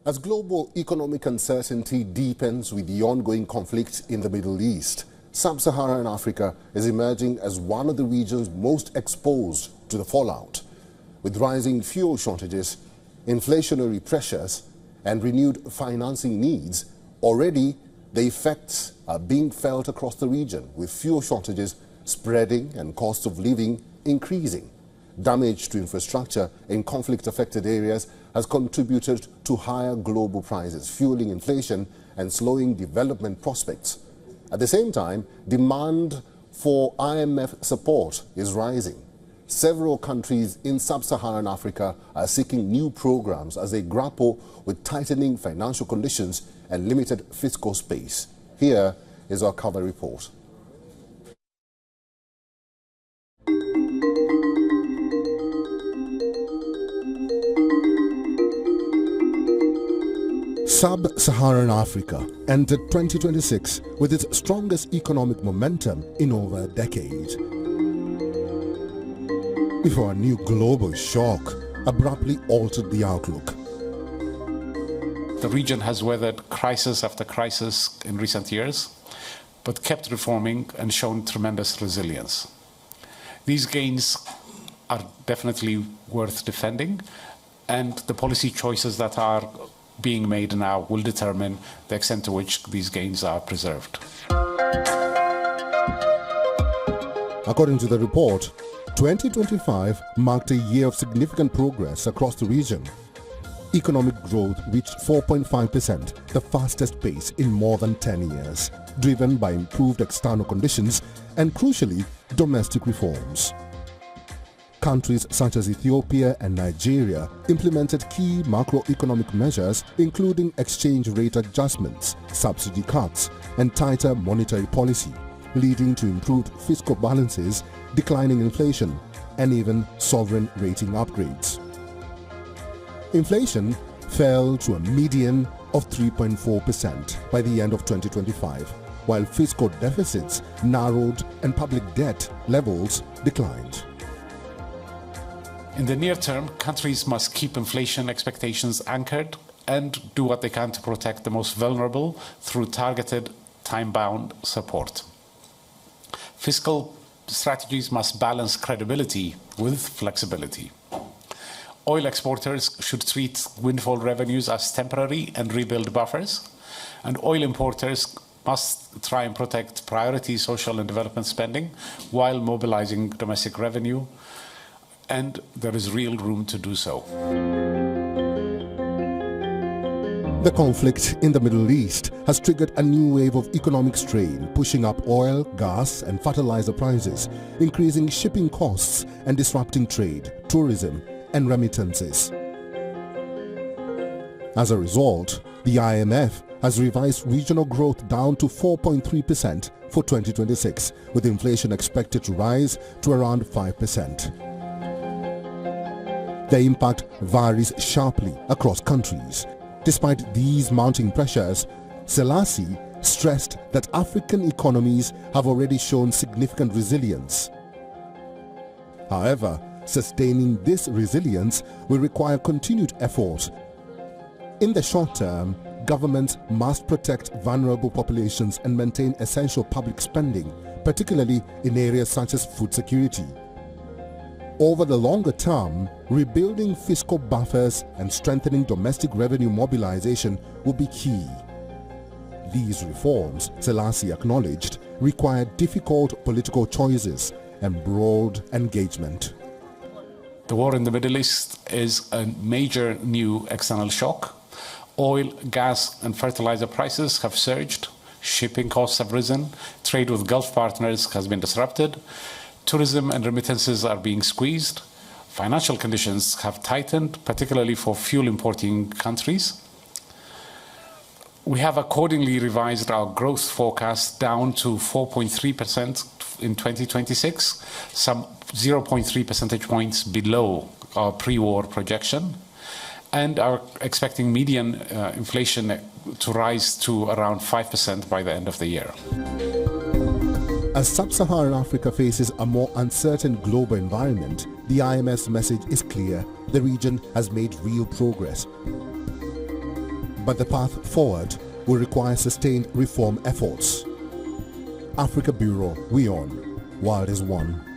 As global economic uncertainty deepens with the ongoing conflict in the Middle East, Sub-Saharan Africa is emerging as one of the regions most exposed to the fallout. With rising fuel shortages, inflationary pressures, and renewed financing needs, already the effects are being felt across the region, with fuel shortages spreading and cost of living increasing. Damage to infrastructure in conflict-affected areas has contributed to higher global prices, fueling inflation and slowing development prospects. At the same time, demand for IMF support is rising. Several countries in Sub-Saharan Africa are seeking new programs as they grapple with tightening financial conditions and limited fiscal space. Here is our cover report. Sub-Saharan Africa entered 2026 with its strongest economic momentum in over a decade, before a new global shock abruptly altered the outlook. The region has weathered crisis after crisis in recent years, but kept reforming and shown tremendous resilience. These gains are definitely worth defending, and the policy choices that are being made now will determine the extent to which these gains are preserved. According to the report, 2025 marked a year of significant progress across the region. Economic growth reached 4.5%, the fastest pace in more than 10 years, driven by improved external conditions and, crucially, domestic reforms. Countries such as Ethiopia and Nigeria implemented key macroeconomic measures, including exchange rate adjustments, subsidy cuts, and tighter monetary policy, leading to improved fiscal balances, declining inflation, and even sovereign rating upgrades. Inflation fell to a median of 3.4% by the end of 2025, while fiscal deficits narrowed and public debt levels declined. In the near term, countries must keep inflation expectations anchored and do what they can to protect the most vulnerable through targeted, time-bound support. Fiscal strategies must balance credibility with flexibility. Oil exporters should treat windfall revenues as temporary and rebuild buffers, and oil importers must try and protect priority social and development spending while mobilizing domestic revenue, and there is real room to do so. The conflict in the Middle East has triggered a new wave of economic strain, pushing up oil, gas, and fertilizer prices, increasing shipping costs and disrupting trade, tourism, and remittances. As a result, the IMF has revised regional growth down to 4.3% for 2026, with inflation expected to rise to around 5%. The impact varies sharply across countries. Despite these mounting pressures, Selassie stressed that African economies have already shown significant resilience. However, sustaining this resilience will require continued effort. In the short term, governments must protect vulnerable populations and maintain essential public spending, particularly in areas such as food security. Over the longer term, rebuilding fiscal buffers and strengthening domestic revenue mobilization will be key. These reforms, Selassie acknowledged, require difficult political choices and broad engagement. The war in the Middle East is a major new external shock. Oil, gas, and fertilizer prices have surged, shipping costs have risen, trade with Gulf partners has been disrupted, tourism and remittances are being squeezed, financial conditions have tightened, particularly for fuel importing countries. We have accordingly revised our growth forecast down to 4.3% in 2026, some 0.3 percentage points below our pre-war projection, and are expecting median inflation to rise to around 5% by the end of the year. As Sub-Saharan Africa faces a more uncertain global environment, the IMF's message is clear: the region has made real progress. But the path forward will require sustained reform efforts. Africa Bureau, WION, World is One.